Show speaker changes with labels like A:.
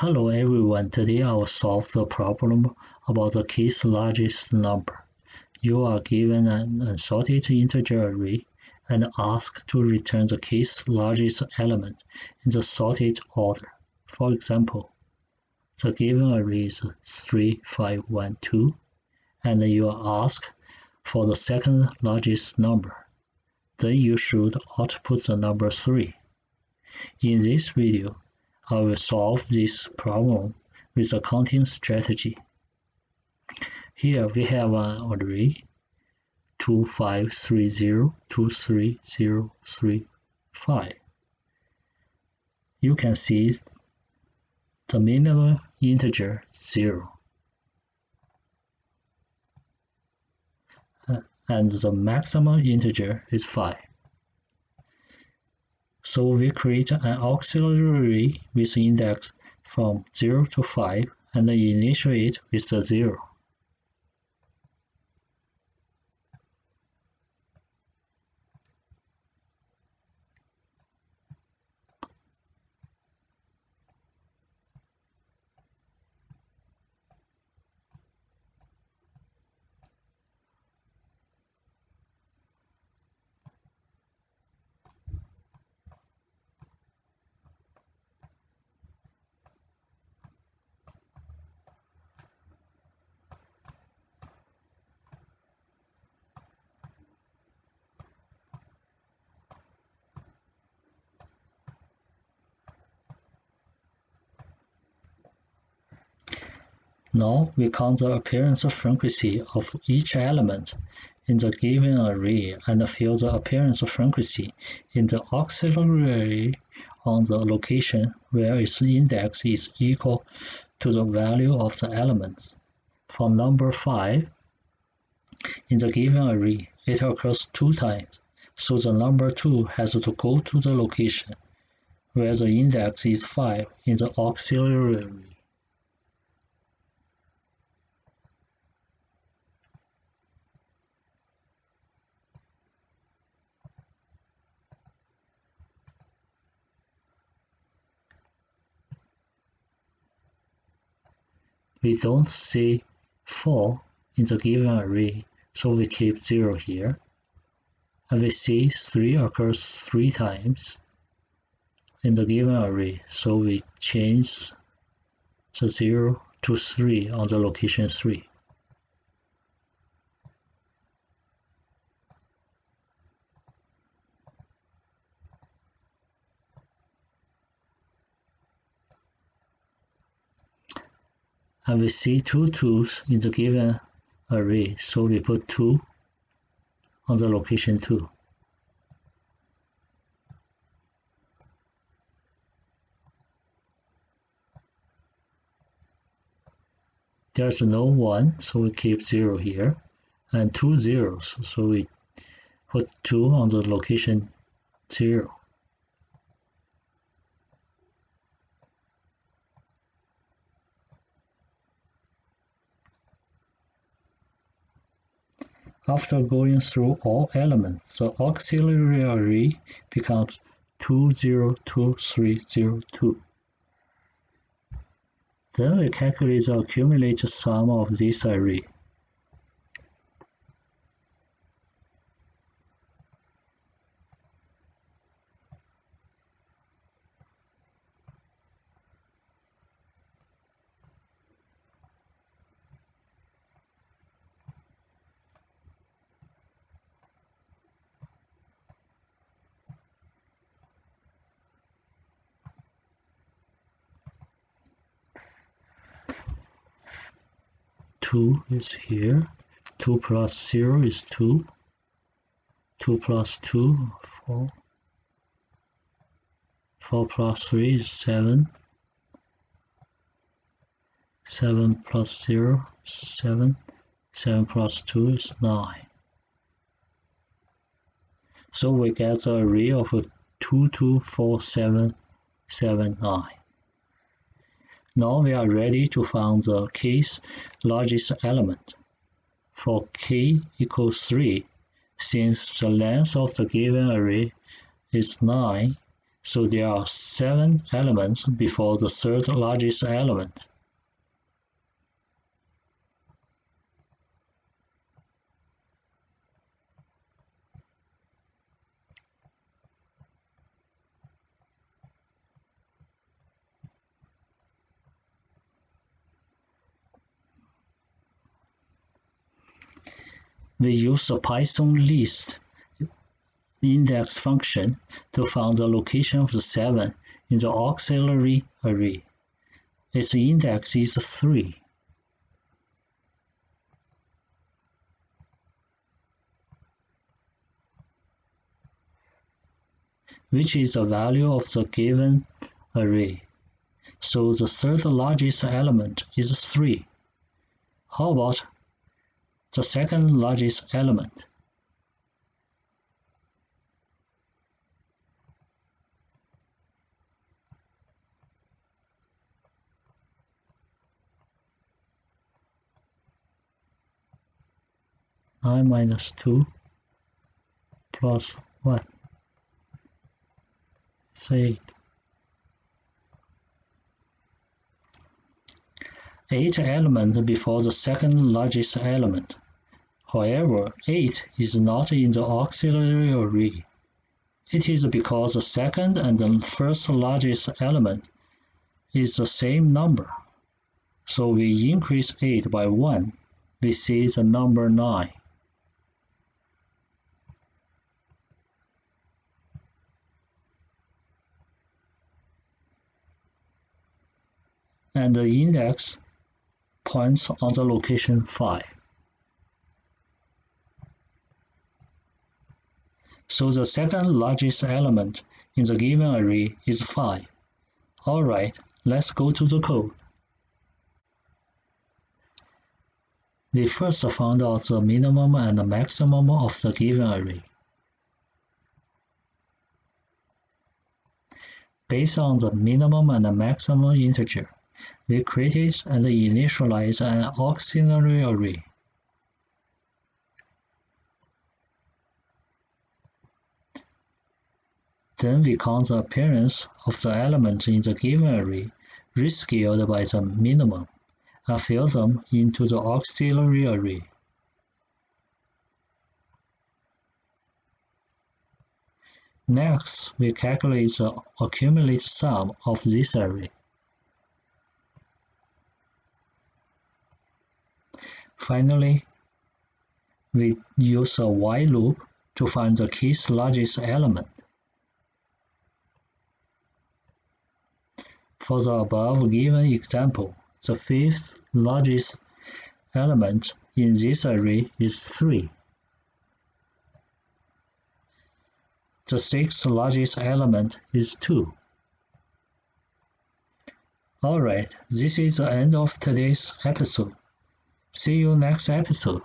A: Hello everyone, today I will solve the problem about the case largest number. You are given an unsorted integer array and asked to return the case largest element in the sorted order. For example, the given array is 3, 5, 1, 2, and you are asked for the second largest number. Then you should output the number 3. In this video, I will solve this problem with a counting strategy. Here we have an array 2, 5, 3, 0, 2, 3, 0, 3, 5. You can see the minimum integer 0 and the maximum integer is 5. So we create an auxiliary array with index from 0 to 5 and initiate with a 0. Now we count the appearance frequency of each element in the given array and fill the appearance frequency in the auxiliary array on the location where its index is equal to the value of the elements. For number 5, in the given array, it occurs 2 times, so the number 2 has to go to the location where the index is 5 in the auxiliary array. We don't see 4 in the given array, so we keep 0 here. And we see 3 occurs 3 times in the given array, so we change the 0 to 3 on the location 3. And we see 2 2s in the given array, so we put 2 on the location 2. There's no 1, so we keep 0 here, and 2 zeros, so we put 2 on the location 0. After going through all elements, the auxiliary array becomes 2, 0, 2, 3, 0, 2. Then we calculate the accumulated sum of this array. Two is here. 2 plus 0 is 2. 2 plus 2, 4. 4 plus 3 is 7. 7 plus 0 is 7. 7 plus 2 is 9. So we get the array of 2, 2, 4, 7, 7, 9. Now we are ready to find the k's largest element. For k equals 3, since the length of the given array is 9, So there are 7 elements before the third largest element. We use a Python list index function to find the location of the 7 in the auxiliary array. Its index is 3. Which is the value of the given array. So the third largest element is 3. How about the second largest element? Nine minus 2 plus 1 is 8. 8 elements before the second largest element. However, 8 is not in the auxiliary array. It is because the second and the first largest element is the same number. So we increase 8 by 1. We see the number 9. And the index points on the location 5. So the second largest element in the given array is 5. Alright, let's go to the code. We first found out the minimum and the maximum of the given array. Based on the minimum and the maximum integer, we created and initialized an auxiliary array. Then we count the appearance of the element in the given array, rescaled by the minimum, and fill them into the auxiliary array. Next, we calculate the accumulated sum of this array. Finally, we use a while loop to find the key's largest element. For the above given example, the fifth largest element in this array is 3. The sixth largest element is 2. Alright, this is the end of today's episode. See you next episode.